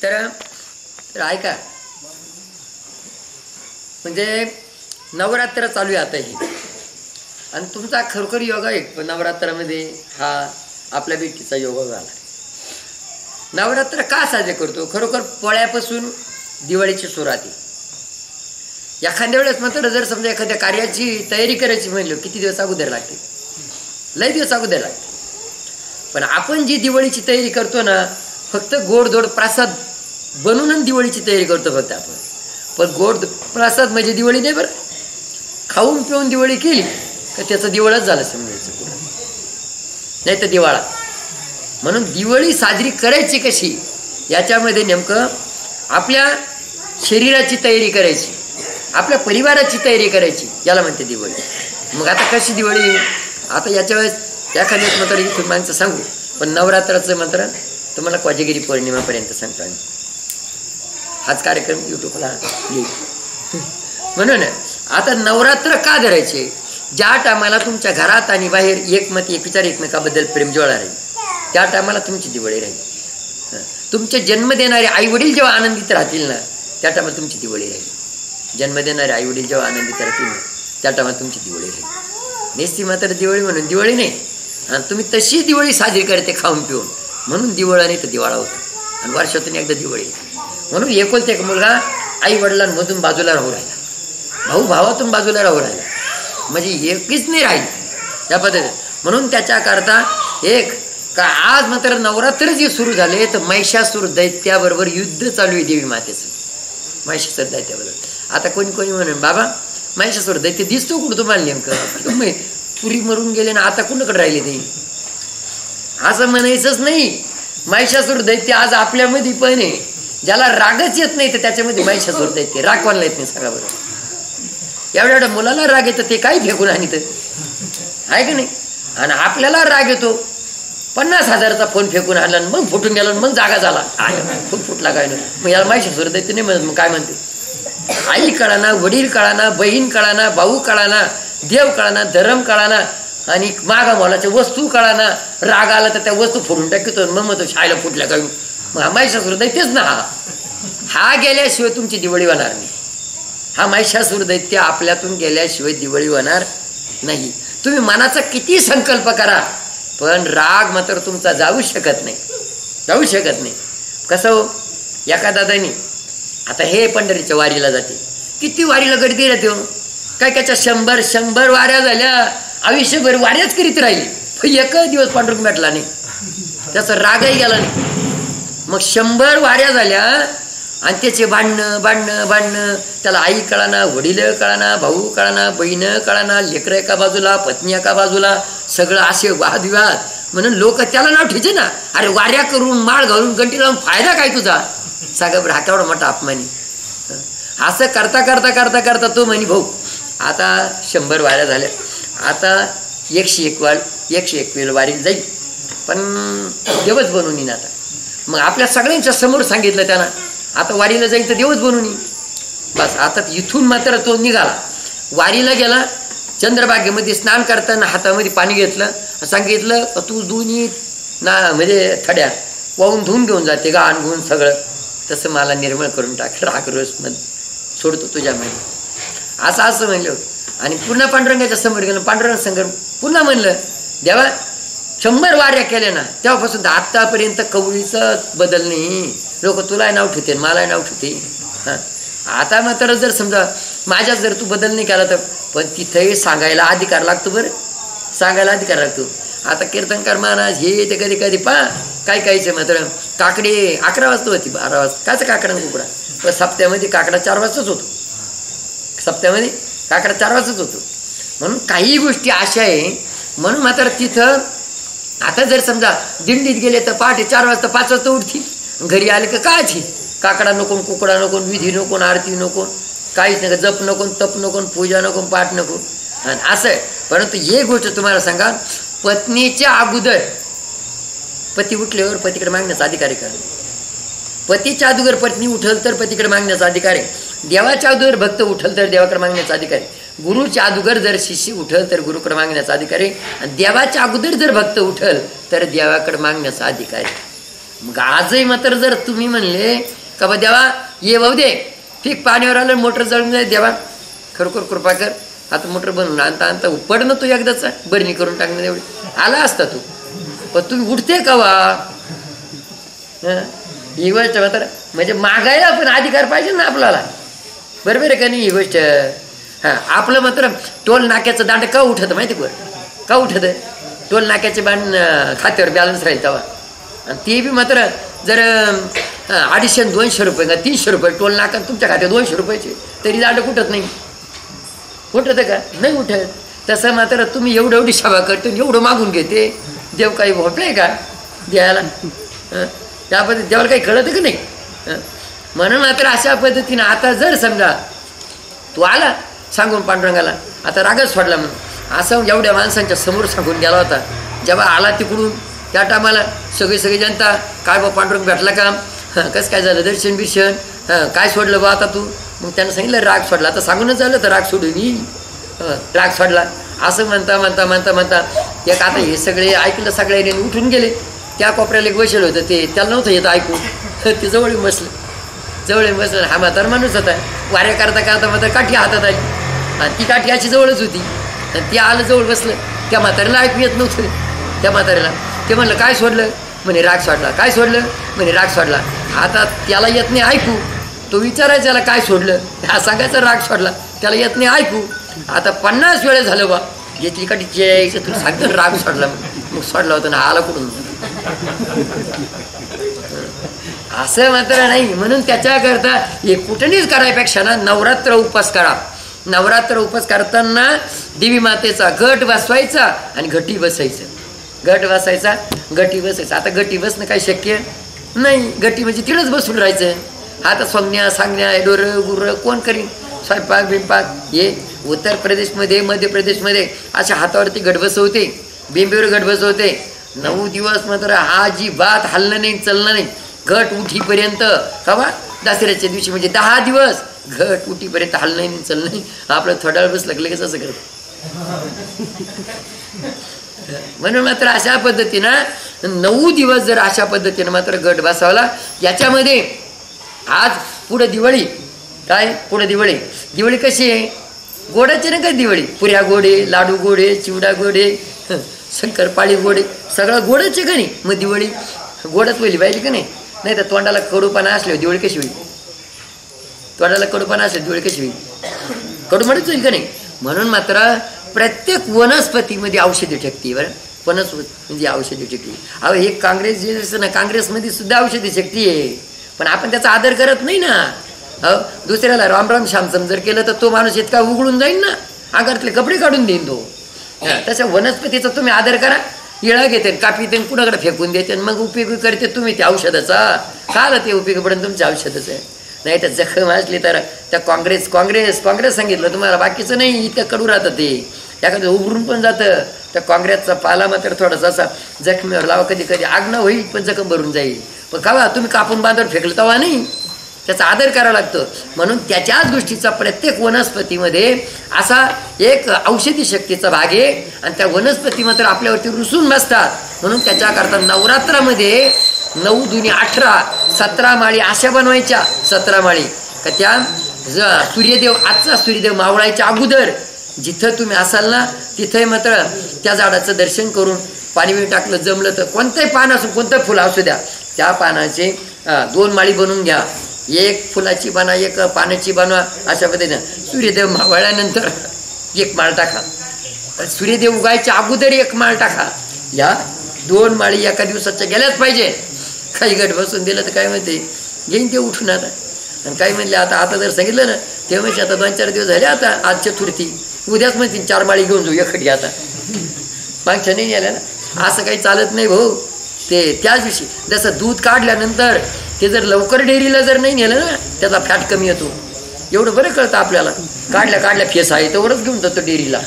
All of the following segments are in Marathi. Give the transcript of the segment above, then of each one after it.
तर ऐका, म्हणजे नवरात्र चालू आहे आता ही, आणि तुमचा खरोखर योगा आहे नवरात्रामध्ये हा आपल्या बेटीचा योगा झाला. नवरात्र का साजरे करतो? खरोखर पोळ्यापासून दिवाळीची सुरुवात आहे. एखाद्या वेळेस मात्र जर समजा एखाद्या कार्याची तयारी करायची म्हणलं किती दिवस अगोदर लागते, लय दिवस अगोदर लागते. पण आपण जी दिवाळीची तयारी करतो ना, फक्त गोडधोड प्रसाद बनवून दिवाळीची तयारी करतो फक्त आपण. पण गोड प्रसाद म्हणजे दिवाळी नाही बरं. खाऊन पिऊन दिवाळी केली का त्याचं दिवाळच झालं समजायचं, पुढं नाही तर दिवाळा. म्हणून दिवाळी साजरी करायची कशी, याच्यामध्ये नेमकं आपल्या शरीराची तयारी करायची, आपल्या परिवाराची तयारी करायची, याला म्हणते दिवाळी. मग आता कशी दिवाळी, आता याच्या वेळेस एखाद्याच मात्र इथून माणसं सांगू, पण नवरात्राचं मात्र तुम्हाला कोजागिरी पौर्णिमेपर्यंत सांगतो आम्ही. हाच कार्यक्रम युट्यूबला येईल. म्हणून आता नवरात्र का धरायचे? ज्या टायमाला तुमच्या घरात आणि बाहेर एकमत एक विचार एकमेकाबद्दल प्रेम ज्वाळा राहील, त्या टायमाला तुमची दिवाळी राहील. तुमचे जन्म देणारे आई वडील जेव्हा आनंदित राहतील ना, त्या टायमाला तुमची दिवाळी राहील. जन्म देणारे आई वडील जेव्हा आनंदित राहतील ना, त्या टायमाला तुमची दिवाळी राहील. नेसती मात्र दिवाळी म्हणून दिवाळी नाही. आणि तुम्ही तशी दिवाळी साजरी करते खाऊन पिऊन, म्हणून दिवाळा नाही तर दिवाळा होतो. आणि वर्षातून एकदा दिवाळी. म्हणून एकुलते एक मुलगा आई वडिलांमधून बाजूला राहू राहिला, भाऊ भावातून बाजूला राहू राहिला, म्हणजे एकच नाही राहील त्या पद्धतीने. म्हणून त्याच्याकरता एक का आज मात्र नवरात्र जे सुरू झाले तर महिषासूर दैत्याबरोबर युद्ध चालू आहे देवी मातेचं. महिषासूर दैत्याबरोबर. आता कोणी कोणी म्हणून बाबा महिषासूर दैत्य दिसतो कुठं तुम्हाला नेमकं? पुरी मरून गेले ना, आता कुणाकडे राहिले ते? असं म्हणायचंच नाही. महिषासूर दैत्य आज आपल्यामध्ये पण आहे. ज्याला रागच येत नाही तर त्याच्यामध्ये महिषासूर दैत्य. राग कोणाला येत नाही सांगा बरं? एवढ्या एवढ्या मुलाला राग येतं ते काही फेकून आणत आहे का नाही? आणि आपल्याला राग येतो 50,000चा फोन फेकून आणला, मग फुटून गेला, मग जागा झाला, खूप फुटला काय नाही. मग याला महिषासूर दैत्य नाही म्हणत. मग काय म्हणते? आई कळाना, वडील कळाना, बहीण कळाना, भाऊ कळाना, देव कळाना, धर्म कळाना, आणि मागा मोलाच्या वस्तू कळाना. राग आला तर त्या वस्तू फोडून टाकतो, मग तो शाळेला फुटल्या काय. मग हा महिषासूर दैत्यच ना. हा गेल्याशिवाय तुमची दिवाळी होणार नाही. हा महिषासूर दैत्य आपल्यातून गेल्याशिवाय दिवाळी होणार नाही. तुम्ही मनाचा किती संकल्प करा, पण राग मात्र तुमचा जाऊ शकत नाही, जाऊ शकत नाही. कसं हो, एका दादानी आता हे पंढरीच्या वारीला जाते, किती वारीला गर्दी राहते हो. काय त्याच्या 100 वाऱ्या झाल्या, आयुष्यभर वाऱ्याच करीत राहिली, पण एकच दिवस पांडुरंग भेटला नाही, त्याचा रागही गेला नाही. मग 100 वाऱ्या झाल्या आणि त्याचे भांडणं, त्याला आई कळाना, वडील कळाना, भाऊ कळाना, बहीण कळाना, लेकरं एका बाजूला, पत्नी एका बाजूला, सगळं असे वादविवाद. म्हणून लोक त्याला नाव ठेवायचे ना, अरे वाऱ्या करून माळ घालून गंटी लावून फायदा काय तुझा? सगळं हा केवढा मोठा अपमानी. असं करता करता करता करता तो म्हणे भाऊ आता 100 वाऱ्या झाल्या, आता 101 वारी जाईल, पण देवच बनवून येईन आता. मग आपल्या सगळ्यांच्या समोर सांगितलं त्यानं, आता वारीला जाईल तर देवच बनवून येईन. बस आता इथून मात्र तो निघाला, वारीला गेला. चंद्रभागेमध्ये स्नान करताना हातामध्ये पाणी घेतलं, सांगितलं तू दोन्ही ना म्हणजे थड्या वाहून धुवून घेऊन जाते, गाण गुण सगळं, तसं मला निर्मळ करून टाक, राग रोष सोडतो तुझ्यामध्ये, असं म्हणलं. आणि पुन्हा पांडुरंगाच्या समोर गेलं. पांडुरंग संग पुन्हा म्हणलं देवा 100 वाऱ्या केल्या ना, तेव्हापासून तर आत्तापर्यंत कवळीचं बदल नाही. लोक तुला नाव ठेवते, मला नाव ठेवते. हां, आता मात्र जर समजा माझ्यात जर तू बदल नाही केला तर, पण तिथंही सांगायला अधिकार लागतो बरं, सांगायला अधिकार लागतो. आता कीर्तनकार महाराज हे ते कधी कधी काय कायचं मात्र काकडे 11 वाजता होती, 12 वाजता कायचं काकडा कुकडा, पण सप्त्यामध्ये काकडा 4 वाजताच होतो, सप्त्यामध्ये काकडा 4 वाजताच होतो. म्हणून काही गोष्टी अशा आहे. म्हणून मात्र तिथं आता जर समजा दिंडीत गेले तर पहाटे 4 वाजता 5 वाजता उठतील, घरी आले का काची काकडा नको, कुकडा नको, विधी नको, आरती नको, काहीच नको, जप नको, तप नको, पूजा नको, पाठ नको, आणि असं आहे. परंतु हे गोष्ट तुम्हाला सांगा, पत्नीच्या अगोदर पती उठल्यावर पतीकडे मागण्याचा अधिकार आहे का? पतीच्या अगोदर पत्नी उठल तर पतीकडे मागण्याचा अधिकार आहे. देवाच्या अगोदर भक्त उठल तर देवाकडे मागण्याचा अधिकार आहे. गुरुच्या अगोदर जर शिष्य उठल तर गुरुकडे मागण्याचा अधिकार आहे. आणि देवाच्या अगोदर जर भक्त उठल तर देवाकडे मागण्याचा अधिकार आहे. मग आजही मात्र जर तुम्ही म्हणले का बा देवा ये भाऊ दे ठीक पाणीवर आलं मोटर जळून जाईल देवा खरोखर कृपा कर आता मोटर बनवून आणता आणता पड ना तू एकदाचा बरणी करून टाकणं एवढी आला असता तू पण तुम्ही उठते का वा ही गोष्ट मात्र म्हणजे मागायला पण अधिकार पाहिजे ना आपल्याला बरोबर आहे का नाही ही गोष्ट हां आपलं मात्र टोल नाक्याचं दांड का उठतं माहिती बरं का उठतं टोल नाक्याचे बाण खात्यावर बॅलन्स राहील तेव्हा आणि ते बी मात्र जर 250-200 रुपये का 300 रुपये टोल नाका तुमच्या खात्यात 200 रुपयाचे तरी दांड कुठत नाही उठतं का नाही उठत तसं मात्र तुम्ही एवढी सभा करतो एवढं मागून घेते देव काही भोटलंय का द्यायला त्याबद्दल देवाला काही कळतं का नाही म्हणून मात्र अशा पद्धतीनं आता जर समजा तू आला सांगून पांडुरंगाला आता रागच सोडला म्हणून असं एवढ्या माणसांच्या समोर सांगून गेला होता जेव्हा आला तिकडून त्या टायमाला सगळी जनता काय बा पांडुरंग भेटला का कसं काय झालं दर्शन बिर्शन काय सोडलं बा आता तू मग त्यांना सांगितलं राग सोडला आता सांगूनच झालं तर राग सोडून येईल राग सोडला असं म्हणता एक आता हे सगळे ऐकलं सगळ्यांनी उठून गेले त्या कोपऱ्याला एक बसेल होतं ते त्याला नव्हतं येतं ऐकून ते जवळ बसलं हा म्हातारा माणूस होता वाऱ्या करता मात्र काठी हातात आली आणि ती काठी अशी जवळच होती आणि ती आलं जवळ बसलं त्या म्हाताऱ्याला ऐकू येत नव्हतं त्या म्हाताऱ्याला ते म्हणलं काय सोडलं म्हणे राग सोडला काय सोडलं म्हणे राग सोडला आता त्याला येत नाही ऐकू तो विचारायचा त्याला काय सोडलं हा सांगायचा राग सोडला त्याला येत नाही ऐकू आता 50 वेळा झालं बा घेतली काठी यायचं तुला सांगतो राग सोडला मग सोडला होता ना आला कुठून असं मात्र नाही म्हणून त्याच्याकरता हे कुठणीच करायपेक्षा ना नवरात्र उपास करा नवरात्र उपास करताना देवी मातेचा गट बसवायचा आणि घटी बसायचं गट बसायचा गटी बसायचा आता गटी बसणं काही शक्य नाही गटी म्हणजे तिथंच बसून राहायचं आता सोंगण्या सांगण्या डोरं गुरं कोण करीन स्वयंपाक बिंपाक हे उत्तर प्रदेशमध्ये मध्य प्रदेशमध्ये अशा हातावरती गट बसवते बिंबीवर गट बसवते 9 दिवस मात्र हा जी बात हलणं नाही चालणं नाही घट उठीपर्यंत हवा दसऱ्याच्या दिवशी म्हणजे 10 दिवस घट उठीपर्यंत हलणं नाही चालणं नाही आपलं थोडा वेळ बसलं लगेच असं करत म्हणून मात्र अशा पद्धतीनं 9 दिवस जर अशा पद्धतीनं मात्र गट बसावला याच्यामध्ये आज पुढे दिवाळी काय पुढे दिवाळी कशी आहे गोडाची ना काय दिवाळी पुऱ्या गोडे लाडू गोडे चिवडा गोडे शंकरपाळी गोडे सगळं गोडच आहे का नाही मग दिवाळी गोडच होईल पाहिजे का नाही तर तोंडाला कडूपणा असल्यावर दिवाळी कशी होईल तोंडाला कडूपणा असल्यावर दिवाळी कशी होईल कडूपणाच होईल का नाही म्हणून मात्र प्रत्येक वनस्पतीमध्ये औषधी ठेकते बरं वनस्पती औषधी ठेकते अहो हे काँग्रेस जे असतं ना काँग्रेसमध्ये सुद्धा औषधी शक्ती आहे पण आपण त्याचा आदर करत नाही ना हो दुसऱ्याला राम श्याम जर केलं तर तो माणूस इतका उघडून जाईल ना अंगातले कपडे काढून देईन तो तशा वनस्पतीचा तुम्ही आदर करा इळा घेते कापीते कुणाकडे फेकून देते मग उपयोग करते तुम्ही त्या औषधाचा काल ते उपयोगपर्यंत तुमच्या औषधाचं आहे नाही तर जखम असली तर त्या काँग्रेस सांगितलं तुम्हाला बाकीचं नाही इतकं कडू राहतं ते एखादं उभरून पण जातं त्या काँग्रेसचा पाला मात्र थोडासा असा जखमीवर लावा कधी आग न होईल पण जखम भरून जाईल पण का तुम्ही कापून बांधावर फेकलं तेव्हा नाही त्याचा आदर करावा लागतो म्हणून त्याच्याच गोष्टीचा प्रत्येक वनस्पतीमध्ये असा एक औषधी शक्तीचा भाग आहे आणि त्या वनस्पती मात्र आपल्यावरती रुसून बसतात म्हणून त्याच्याकरता नवरात्रामध्ये 9 दुनी 18 17 माळी अशा बनवायच्या 17 माळी का त्या सूर्यदेव आजचा सूर्यदेव मावळायच्या अगोदर जिथं तुम्ही असाल ना तिथे मात्र त्या झाडाचं दर्शन करून पाणी बिणी टाकलं जमलं तर कोणतंही पान असो कोणतं फुलं असू द्या त्या पानाचे 2 माळी बनवून घ्या एक फुलाची बनवा एक पानाची बनवा अशा पद्धतीनं सूर्यदेव मावळल्यानंतर 1 माळ टाका सूर्यदेव उगायच्या अगोदर 1 माळ टाका या 2 माळी एका दिवसाच्या गेल्याच पाहिजे काही गट बसून दिलं तर काय म्हणते घेईन ते उठून आता आणि काही म्हणले आता जर सांगितलं ना ते म्हणजे आता 2-4 दिवस झाले आता आज चतुर्थी उद्याच म्हणतील 4 माळी घेऊन जाऊ एकटी आता मागच्या नाही आल्या ना असं काही चालत नाही भाऊ ते त्याच दिवशी जसं दूध काढल्यानंतर ते जर लवकर डेअरीला जर नाही नेलं ना त्याचा फॅट कमी येतो एवढं बरं कळतं आपल्याला काढल्या फेस आहे तेवढंच घेऊन जातो डेअरीला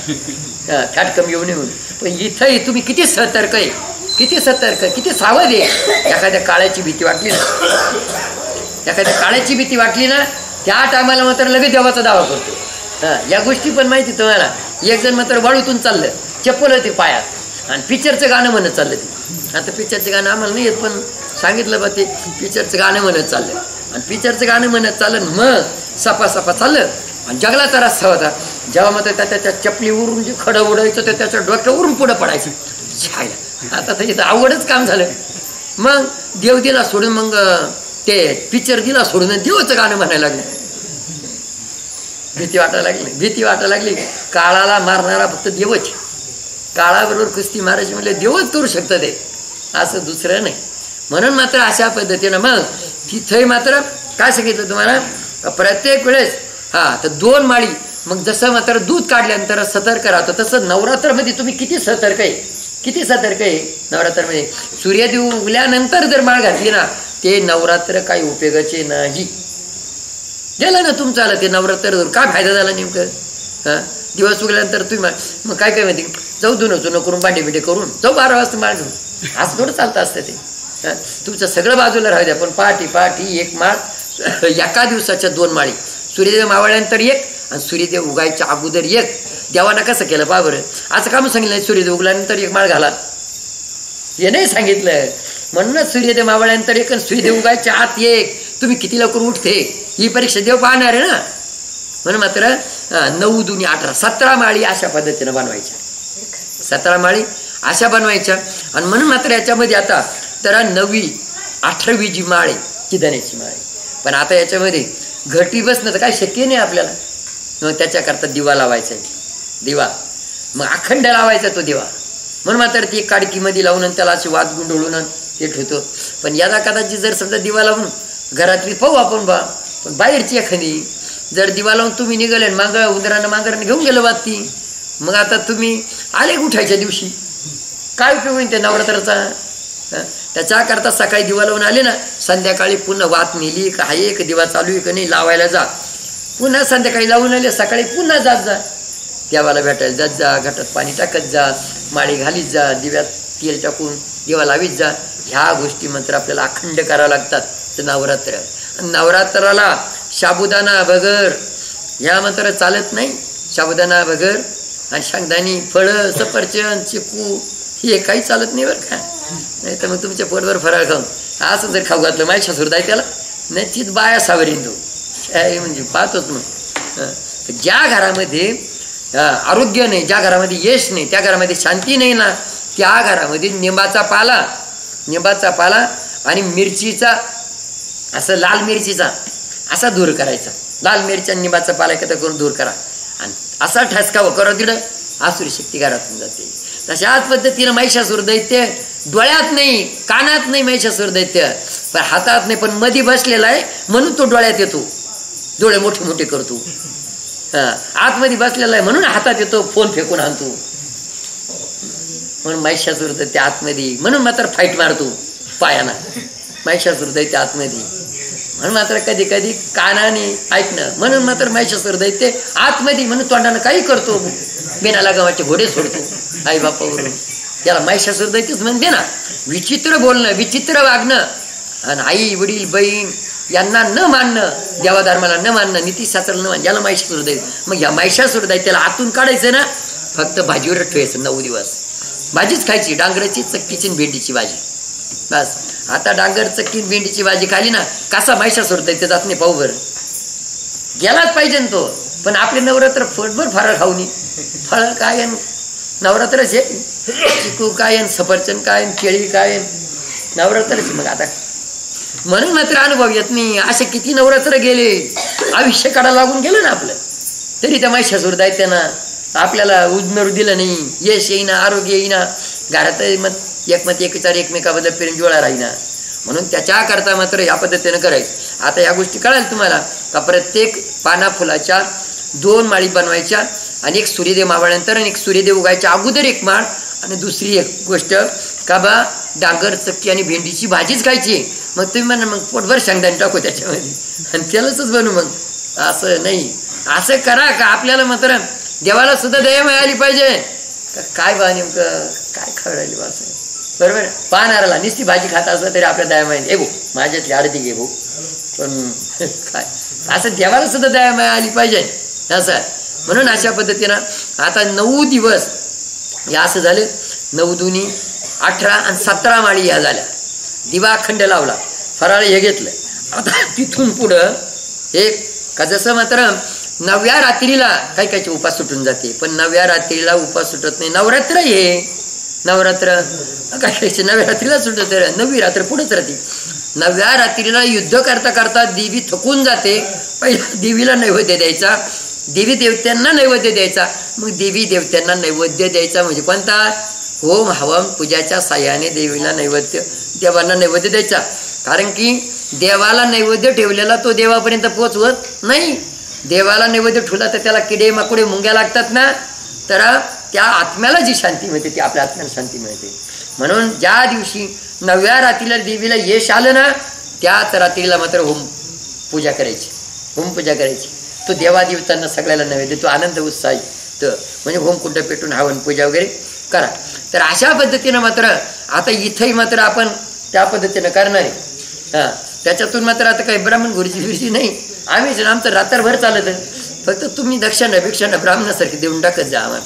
फॅट कमी येऊ नये म्हणून पण इथंही तुम्ही किती सतर्क किती सावध आहे एखाद्या काळ्याची भीती वाटली ना त्या टायमाला मात्र लगेच देवाचा दावा करतो या गोष्टी पण माहिती तुम्हाला एक जण मात्र वाळूतून चाललं चप्पल होती पायात आणि पिक्चरचं गाणं म्हणत चाललं ते आता पिक्चरचं गाणं आम्हाला नाही येत पण सांगितलं बा ते पिक्चरचं गाणं म्हणत चाललं आणि पिक्चरचं गाणं म्हणत चाललं मग सपा चाललं आणि जगला तर रस्ता होता जेव्हा मग त्याच्या चपलीवरून जे खडं उडायचं ते त्याच्या डोक्यावरून पुढं पडायचं छायला आता तर इथं अवघडच काम झालं. मग देव दिला सोडून मग ते पिक्चर दिला सोडून देवाचं गाणं म्हणायला लागलं. भीती वाटायला लागली काळाला मारणारा फक्त देवच काळाबरोबर कुस्ती मारायची म्हणजे देवच करू शकतं ते असं दुसरं नाही. म्हणून मात्र अशा पद्धतीनं मग तिथे मात्र काय सांगितलं तुम्हाला प्रत्येक वेळेस तर 2 माळी मग जसं मात्र दूध काढल्यानंतर सतर्क राहतो तसं नवरात्रामध्ये तुम्ही किती सतर्क आहे नवरात्रामध्ये सूर्यदेव उगल्यानंतर जर माळ घातली ना ते नवरात्र काही उपयोगाचे नाही. गेलं ना तुमचं आलं ते नवरात्र काय फायदा झाला नेमकं दिवस उगल्यानंतर तुम्ही मग काय माहिती जाऊ धुणं करून भांडे करून जाऊ 12 वाजता माळ घेऊन असं थोडं चालतं असतं ते. तुमचं सगळं बाजूला राहू द्या पण पहाटी 1 माळ एका दिवसाच्या 2 माळी सूर्यदेव मावळल्यानंतर 1 आणि सूर्यदेव उगायच्या अगोदर 1 देवानं कसं केलं पहा बरं असं का सांगितलं नाही सूर्यदेव उगल्यानंतर 1 माळ घाला हे नाही सांगितलं. म्हणूनच सूर्यदेव मावळल्यानंतर 1 आणि सूर्यदेव उगायच्या आत 1 तुम्ही किती लवकर उठते ही परीक्षा देव पाहणार आहे ना. म्हणून मात्र 9 दुनी 18 17 माळी अशा पद्धतीनं बनवायच्या 17 माळी अशा बनवायच्या. आणि म्हणून मात्र याच्यामध्ये आता तर 9वी 18वी जी माळ आहे ती धन्याची माळ आहे. पण आता याच्यामध्ये घटी बसणं तर काय शक्य नाही आपल्याला. मग त्याच्याकरता दिवा लावायचा आहे दिवा मग अखंड लावायचा तो दिवा. म्हणून मात्र ती काडकीमध्ये लावून त्याला अशी वाद गुंडळून ते ठेवतो. पण यादा कदाचित जर समजा दिवा लावून घरातली पाहू आपण बा पण बाहेरची एखादी जर दिवा लावून तुम्ही निघाले मांजरानं घेऊन गेलं बात ती मग आता तुम्ही आले उठायच्या दिवशी काय उपयोग होईल त्या नवरात्राचा. त्याच्याकरता सकाळी दिवा लावून आले ना संध्याकाळी पुन्हा वात नेली का आहे एक दिवा चालू आहे का नाही लावायला जा पुन्हा संध्याकाळी लावून आले सकाळी पुन्हा जात जा देवाला भेटायला जात जा घटात पाणी टाकत जा माळी घालीत जा दिव्यात तेल टाकून दिवा लावीत जा. ह्या गोष्टी मात्र आपल्याला अखंड करावं लागतात. तर नवरात्राला साबुदाणा भगर ह्या मात्र चालत नाही. साबुदाणा भगर आणि शेंगदाणी फळं सफरचंद चिकू हे काही चालत नाही बरं का. नाही तर मग तुमच्या पोटभर फराळ खाऊन असं जर खाऊ घातलं माझ्या सुरदाय त्याला निश्चित बाया सावरीन तो म्हणजे पाहतोच. मग ज्या घरामध्ये आरोग्य नाही ज्या घरामध्ये यश नाही त्या घरामध्ये शांती नाही ना त्या घरामध्ये निंबाचा पाला आणि मिरचीचा असं लाल मिरचीचा असा दूर करायचा. लाल मिरच्या निंबाचा पाला एकत्र करून दूर करा आणि असा ठसका करा तिकडं आसुरी शक्ती घरातून जाते. तशाच पद्धतीनं महिषासूर दैत्य डोळ्यात नाही कानात नाही महिषासूर दैत्य पण हातात नाही पण मधी बसलेला आहे म्हणून तो डोळ्यात येतो डोळे मोठे मोठे करतो. आतमध्ये बसलेला आहे म्हणून हातात येतो फोन फेकून आणतो म्हणून महिषासूर दैत्य आतमध्ये म्हणून मात्र फाईट मारतो पायाना महिषासूर दैत्य आतमध्ये. म्हणून मात्र कधी कधी कानाने ऐकणं म्हणून मात्र महिषासूर दैत्य आतमध्ये म्हणून तोंडानं काही करतो बिना गावाचे घोडे सोडतो आई बापावरून त्याला महिषासूर दैत्यच म्हणते ना. विचित्र बोलणं विचित्र वागणं आणि आई वडील बहीण यांना न मानणं देवाधर्माला न मानणं नीतिशास्त्राला न मानणं याला महिषासूर दैत्य. मग या महिषासूर दैत्याला आतून काढायचं ना फक्त भाजीवर ठेवायचं 9 दिवस भाजीच खायची डांगराची चक्कीची भेंडीची भाजी बस. आता डांगर चक्की भेंडीची भाजी खाली ना कसा महिषासूर दैत्य जात नाही पाहू बरं गेलाच पाहिजे तो. पण आपले नवरात्र फटभर फराळ खाऊनी फळ काय नवरात्रच आहे चिकू काय सफरचंद काय केळी काय नवरात्रच. मग आता म्हणून मात्र अनुभव येत नाही. असे किती नवरात्र गेले आयुष्य काढा लागून गेलं ना आपलं तरी त्या महिषासूर दैत्यानं आपल्याला उजमेरू दिलं नाही. यश येईना आरोग्य येईना घरात मत एकचार एकमेकाबद्दल पेरंजोळा राहीना. म्हणून त्याच्याकरता मात्र या पद्धतीनं करायचं. आता या गोष्टी कळाल तुम्हाला का प्रत्येक पाना फुलाच्या 2 माळी बनवायच्या आणि एक सूर्यदेव मावळल्यानंतर आणि एक सूर्यदेव उगायच्या अगोदर 1 माळ आणि दुसरी एक गोष्ट का बा डांगर चक्की आणि भेंडीची भाजीच खायची. मग तुम्ही म्हणा मग पोटभर शेंगदाणे टाकू त्याच्यामध्ये आणि त्यालाच बनू. मग असं नाही असं करा का आपल्याला मात्र देवाला सुद्धा दया मिळाली पाहिजे का काय बा नेमकं काय खवडायली बा असं बरोबर. पाहणाराला नुसती भाजी खाता असलं तरी आपल्या दया माहिती भाऊ माझ्यातली आरती घे भाऊ पण काय असं देवाला सुद्धा दया मिळाली पाहिजे असं. म्हणून अशा पद्धतीनं आता 9 दिवस या असं झाले 9 दुनी 18 आणि 17 माळी या झाल्या. दिवा अखंड लावला, फराळ हे घेतलं. आता तिथून पुढं एक का जसं मात्र 9व्या रात्रीला काही काहीचे उपास सुटून जाते, पण 9व्या रात्रीला उपास सुटत नाही. नवरात्र हे नवरात्र काही काहीचे 9व्या रात्रीला सुटत, 9वी रात्र पुढेच राहते. 9व्या रात्रीला युद्ध करता करता देवी थकून जाते. पहिला देवीला नैवेद्य द्यायचा, देवी देवत्यांना नैवेद्य द्यायचा. मग देवी देवत्यांना नैवेद्य द्यायचा म्हणजे कोणता? होम हवन पूजाच्या साह्याने देवीला नैवेद्य, देवांना नैवेद्य द्यायचा. कारण की देवाला नैवेद्य ठेवलेला तो देवापर्यंत पोचवत नाही. देवाला नैवेद्य ठेवला तर त्याला किडे माकुडे मुंग्या लागतात ना, तर त्या आत्म्याला जी शांती मिळते ती आपल्या आत्म्याला शांती मिळते. म्हणून ज्या दिवशी 9व्या रात्रीला देवीला यश आलं ना, त्याच रात्रीला मात्र होम पूजा करायची, होम पूजा करायची. तो देवादेवतांना सगळ्याला नैवेद्य, तो आनंद उत्साही तर म्हणजे होमकुंड पेटून हवन पूजा वगैरे करा. तर अशा पद्धतीनं मात्र आता इथंही मात्र आपण त्या पद्धतीनं करणार आहे. हां, त्याच्यातून मात्र आता काही ब्राह्मण गुरुजी फिरजी नाही, आम्हीच आमचं रात्रभर चालत. फक्त तुम्ही दक्षिणा ब्राह्मणासारखी देऊन टाकत जा आम्हाला.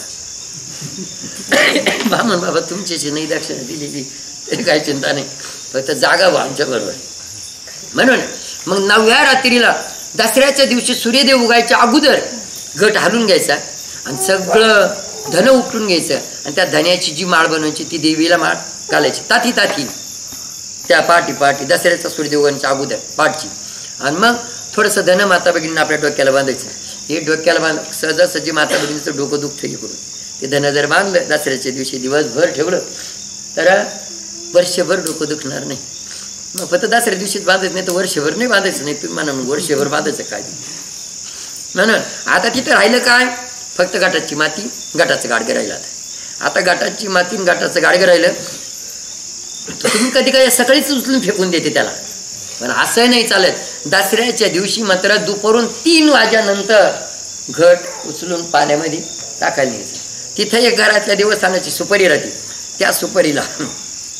ब्राह्मण बाबा तुमच्याशी नाही दक्षिणा दिलेली तरी काही चिंता नाही, फक्त जागा व्हा आमच्या बरोबर. म्हणून मग 9व्या रात्रीला दसऱ्याच्या दिवशी सूर्यदेव उगायच्या अगोदर घट हालून घ्यायचा आणि सगळं धन उपटून घ्यायचं आणि त्या धन्याची जी माळ बनवायची ती देवीला माळ घालायची ताती ताती, त्या पाठी दसऱ्याचा सूर्यदेव उगायच्या अगोदर पाठची. आणि मग थोडंसं धन माता भगिनींना आपल्या डोक्याला बांधायचं. हे डोक्याला सहजासहजी माता भगिनीचं डोकं दुखतं हे करून ते धन जर बांधलं दसऱ्याच्या दिवशी दिवसभर ठेवलं तर वर्षभर डोकं दुखणार नाही. मग फक्त दसऱ्या दिवशीच बांधायचं नाही तर वर्षभर नाही बांधायचं नाही. तुम्ही म्हणा वर्षभर बांधायचं काय म्हणून. आता तिथं राहिलं काय? फक्त गाठाची माती, गाठाचं गाडगं राहिलं. आता गाठाची माती गाठाचं गाडगं राहिलं तर तुम्ही कधी काय सकाळीच उचलून फेकून देते त्याला, पण असं नाही चालत. दसऱ्याच्या दिवशी मात्र दुपारून 3 वाजेनंतर घट उचलून पाण्यामध्ये टाकायला घ्यायचं. तिथं एक घरातल्या देवस्थानाची सुपारी राहते, त्या सुपारीला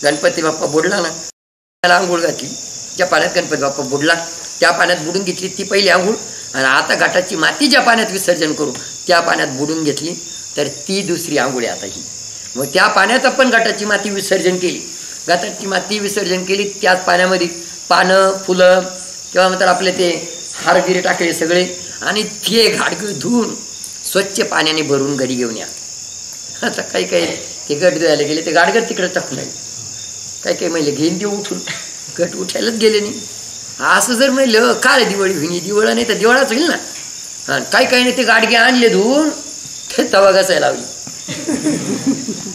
गणपती बाप्पा बुडला ना त्याला आंघोळ घातली. ज्या पाण्यात गणपती बाप्पा बुडला त्या पाण्यात बुडून घेतली ती पहिली आंघोळ. आणि आता घाटाची माती ज्या पाण्यात विसर्जन करू त्या पाण्यात बुडून घेतली तर ती दुसरी आंघोळ आहे आता ही. मग त्या पाण्यात आपण घाटाची माती विसर्जन केली, घाटाची माती विसर्जन केली त्याच पाण्यामध्ये पानं फुलं किंवा म्हणतात आपले ते हारगिरे टाकले सगळे आणि ते घाडगं धुवून स्वच्छ पाण्याने भरून घरी घेऊन या. आता काही काही ते गट धुवायला गेले ते गाडगर तिकडे टाकून राहिले. काही काही मैले घेईन ते उठून गट उठायलाच गेले नाही. असं जर म्हणलं काय दिवाळी होईन, दिवाळा नाही तर दिवाळाच होईल ना. हां, काही काही नाही ते गाडगे आणले धुवून ते तवा घासायला लावली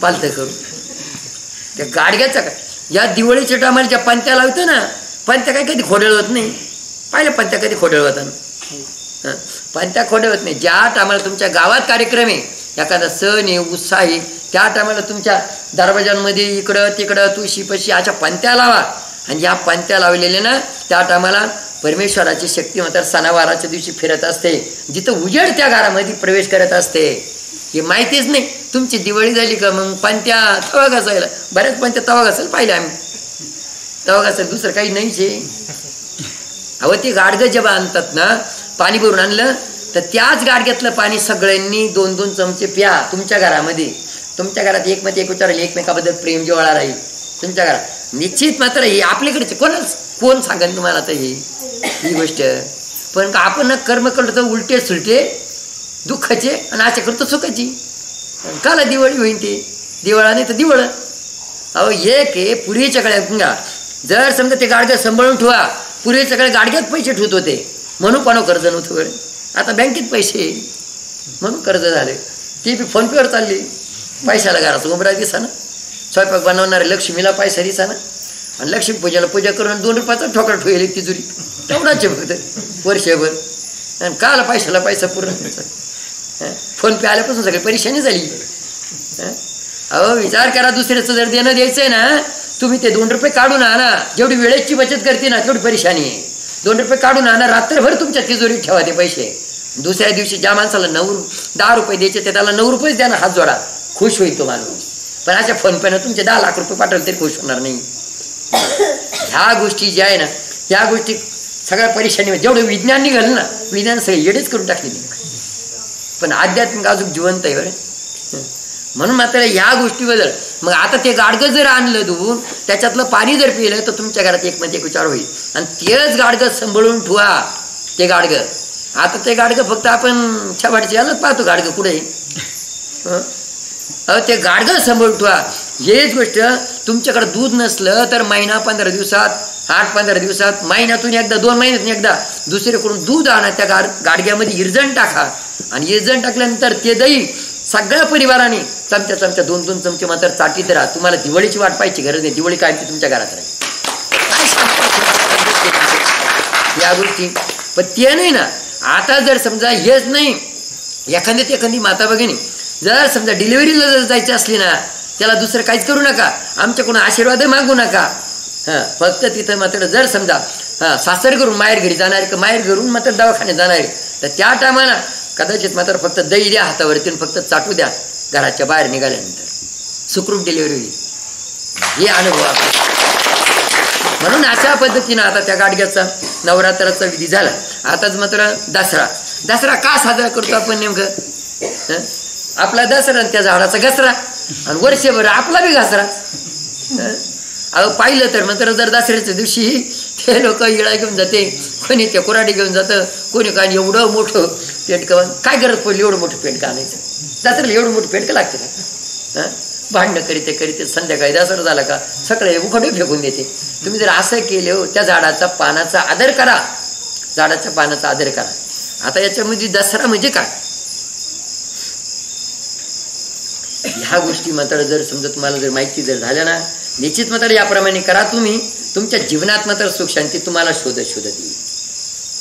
पालतं करून. त्या गाडग्याचा काय या दिवाळीच्या टायमाला ज्या पंत्या लावतो ना, पंत्या काय कधी खोडळवत नाही. पाहिलं पंत्या कधी खोडळवत ना, पंत्या खोडवत नाही. ज्या टायमाला तुमच्या गावात कार्यक्रम आहे, एखादा सण आहे, उत्साह आहे, त्या टायमाला तुमच्या दरवाजांमध्ये इकडं तिकडं तुळशीपाशी अशा पंत्या लावा. आणि या पंत्या लावलेल्या ना त्या टायमाला परमेश्वराची शक्ती मात्र सणावाराच्या दिवशी फिरत असते, जिथं उजेड त्या घरामध्ये प्रवेश करत असते. हे माहितीच नाही. तुमची दिवाळी झाली का मग पंत्या तवा घासायला, बऱ्याच पंत्या तवा घासायला पाहिजे आम्ही. तवा घासायला दुसरं काही नाहीच आहे. अहो ते गाडगं जेव्हा आणतात ना, पाणी भरून आणलं तर त्याच गाडग्यातलं पाणी सगळ्यांनी 2-2 चमचे प्या तुमच्या घरामध्ये. तुमच्या घरात एकमेक एक विचारायला एकमेकाबद्दल प्रेम जेवळा राहील तुमच्या घरात. निश्चित मात्र हे आपल्याकडचे कोण सांगेल तुम्हाला आता ही गोष्ट. पण आपण कर्म करतो उलटे सुलटे दुःखाचे आणि आशा करतो सुखाची. काला दिवाळी होईन ते दिवाळा नाही तर दिवाळ. अहो एक आहे पूर्वीच्या काळात जर समजा ते गाडगं सांभाळून ठेवा, पूर्वीच्या काळात गाडग्यात पैसे ठेवत होते म्हणून पण कर्ज नव्हतं वेळ. आता बँकेत पैसे म्हणून कर्ज झाले. ती बी फोनपेवर चालली. पैशाला घराचा उमरा दिसा ना, स्वयंपाक बनवणारे लक्ष्मीला पैसा दिसा ना, आणि लक्ष्मी पूजेला पूजा करून 2 रुपयाचा ठोकळा ठेवले तिजुरी तेवढाचे फक्त वर्षभर. आणि काला पैशाला पैसा पूर्ण फोनपे आल्यापासून सगळी परेशानी झाली. अहो विचार करा, दुसऱ्याचं जर देणं द्यायचं आहे ना, तुम्ही ते 2 रुपये काढून आणा. जेवढी वेळेची बचत करते ना तेवढी परेशानी आहे. 2 रुपये काढून आणा, रात्रभर तुमच्या तिजोरीत ठेवा ते पैसे. दुसऱ्या दिवशी ज्या माणसाला 10 रुपये द्यायचे ते त्याला 9 रुपयेच द्या ना, हात जोडा, खुश होईल तो माणूस. पण अशा फोनपेनं तुमचे 10 लाख रुपये पाठवले तरी खुश होणार नाही. ह्या गोष्टी ज्या आहे ना, ह्या गोष्टी सगळ्या परेशानी. जेवढं विज्ञान निघालं ना, विज्ञान सगळे येडेच करून टाकलेली. पण आध्यात्मिक अजून जिवंत आहे बरं. म्हणून मात्र ह्या गोष्टीबद्दल मग आता ते गाडगं जर आणलं धुवून त्याच्यातलं पाणी जर पिलं तर तुमच्या घरात एक म्हणजे एक विचार होईल. आणि तेच गाडगं सांभाळून ठेवा. ते गाडगं आता ते गाडगं फक्त आपण छावाडची यालाच पाहतो गाडगं कुठे. ते गाडगं सांभाळून ठेवा. हेच गोष्ट तुमच्याकडे दूध नसलं तर महिना 15 दिवसात 8-15 दिवसात महिन्यातून एकदा 2 महिन्यातून एकदा दुसरीकडून दूध आणा. त्या गाडग्यामध्ये इरजण टाका आणि इरजण टाकल्यानंतर ते दही सगळ्या परिवाराने चमच्या 2-2 चमचे मात्र चाटीत राहा. तुम्हाला दिवाळीची वाट पाहायची गरज नाही. दिवाळी कायमची तुमच्या घरात राहील. या गोष्टी पण ते नाही ना. आता जर समजा हेच नाही एखादी माता भगिनी जर समजा डिलिव्हरीला जर जायची असली ना त्याला दुसरं काहीच करू नका. आमच्याकडून आशीर्वाद मागू नका. फक्त तिथं मात्र जर समजा सासर करून माहेर घरी जाणार का माहेर घरून मात्र दवाखान्यात जाणार तर त्या टायमाला कदाचित मात्र फक्त दही द्या हातावरती फक्त चाटू द्या. घराच्या बाहेर निघाल्यानंतर सुखरूप डिलिव्हरी होईल. हे अनुभव म्हणून अशा पद्धतीनं आता त्या गाडग्याचा नवरात्राचा विधी झाला. आताच मात्र दसरा का साजरा करतो आपण नेमकं. आपला दसरा त्या झाडाचा घसरा आणि वर्षभर आपला बी घसरा. अहो पाहिलं तर मात्र जर दसऱ्याच्या दिवशी ते लोक इळा घेऊन जाते, कोणी ते कुऱ्हाडी घेऊन जातं, कोणी काय एवढं मोठं पेटकं. काय गरज पडली एवढं मोठं पेटकं आणायचं. दसऱ्याला एवढं मोठं पेटकं लागते का. भांडणं करीते संध्याकाळी दसरा झाला का सगळे उखडे फेकून देते. तुम्ही जर असं केले हो त्या झाडाचा पानाचा आदर करा. झाडाच्या पानाचा आदर करा. आता याच्यामध्ये दसरा म्हणजे काय ह्या गोष्टी मात्र जर समजा तुम्हाला जर माहिती जर झाल्या ना निश्चित मात्र याप्रमाणे करा. तुम्ही तुमच्या जीवनात मात्र सुख शांती तुम्हाला शोधत येईल.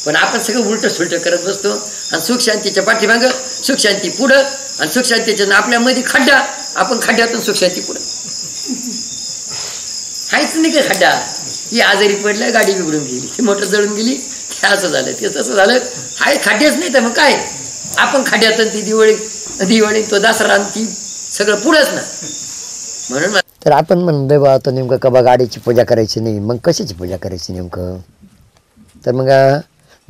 पण आपण सगळं उलट सुलट करत बसतो आणि सुख शांतीच्या पाठीमागं सुख शांती पुढं आणि सुख शांतीच्या आपल्यामध्ये खड्डा. आपण खड्ड्यातून सुख शांती पुढं हायच नाही का खड्डा. ही आजारी पडलं गाडी बिघडून गेली, ती मोटर जळून गेली, ते असं झालं ते तसं झालं. हाय खड्डेच नाही तर मग काय आपण खड्ड्यातून ती दिवाळी तो दसरा आणि ती सगळं पुढंच ना. म्हणून तर आपण म्हणतोय बा आता नेमकं का बा गाडीची पूजा करायची नाही. मग कशाची पूजा करायची नेमकं. तर मग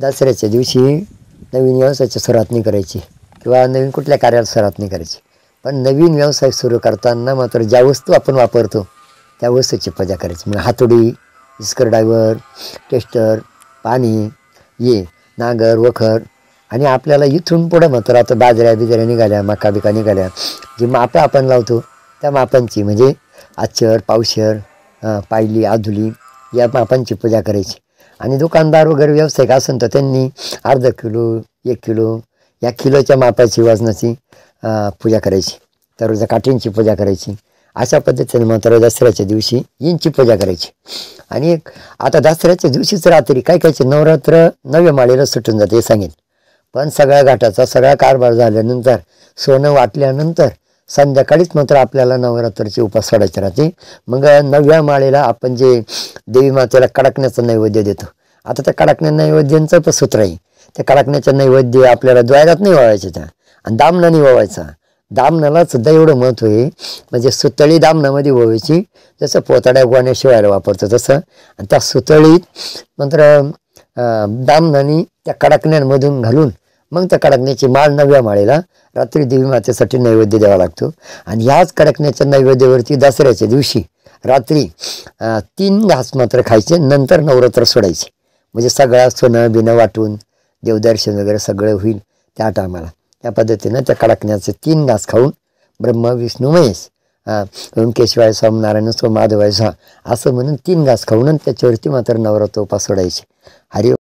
दसऱ्याच्या दिवशी नवीन व्यवसायाची सुरुवात नाही करायची किंवा नवीन कुठल्या कार्याला सुरुवात नाही करायची. पण नवीन व्यवसाय सुरू करताना मात्र ज्या वस्तू आपण वापरतो त्या वस्तूची पूजा करायची. मग हातोडी, स्क्रूड्रायव्हर, टेस्टर, पाणी, नांगर, वखर आणि आपल्याला इथून पुढं मात्र आता बाजऱ्या निघाल्या, मका बिका निघाल्या, जी मापं आपण लावतो त्या मापांची म्हणजे आचर, पावशर, पायली, आधुली या मापांची पूजा करायची. आणि दुकानदार वगैरे व्यावसायिक असेल तर त्यांनी अर्धा किलो, 1 किलो या किलोच्या मापाची वजनाची पूजा करायची. तर काठींची पूजा करायची. अशा पद्धतीने मात्र दसऱ्याच्या दिवशी इंची पूजा करायची. आणि आता दसऱ्याच्या दिवशीच रात्री काय करायचे नवरात्र 9व्या माळेला सुटून जाते हे सांगेन. पण सगळ्या घाटाचा सगळा कारभार झाल्यानंतर सोनं वाटल्यानंतर संध्याकाळीच मात्र आपल्याला नवरात्राचे उपास सोडायचे राहते. मग 9व्या माळेला आपण जे देवी मातेला कडकण्याचं नैवेद्य देतो. आता त्या कडकण्या नैवेद्यांचं पण सूत्र आहे. त्या कडकण्याचं नैवेद्य आपल्याला द्वारात नाही वावायचं त्या आणि दामनाने वावायचा. दामनाला सुद्धा एवढं महत्त्व आहे म्हणजे सुतळी दामनामध्ये वावायची. जसं पोताड्या गोण्या शिवायला वापरतो तसं. आणि त्या सुतळीत मात्र दामनाने त्या कडकण्यांमधून घालून मग त्या कडकण्याची माळ 9व्या माळेला रात्री देवी मातेसाठी नैवेद्य द्यावा लागतो. आणि ह्याच कडकण्याच्या नैवेद्यावरती दसऱ्याच्या दिवशी रात्री 3 घास मात्र खायचे. नंतर नवरात्र सोडायचे. म्हणजे सगळं सोनं बिनं वाटून देवदर्शन वगैरे सगळं होईल त्या टायमाला. त्या पद्धतीनं त्या कडकण्याचे 3 घास खाऊन ब्रह्मा विष्णू महेश ओंकेश्वराय स्वामीनारायण सो माधवाय सा असं म्हणून 3 घास खाऊन त्याच्यावरती मात्र नवरात्र उपास सोडायचे. हरि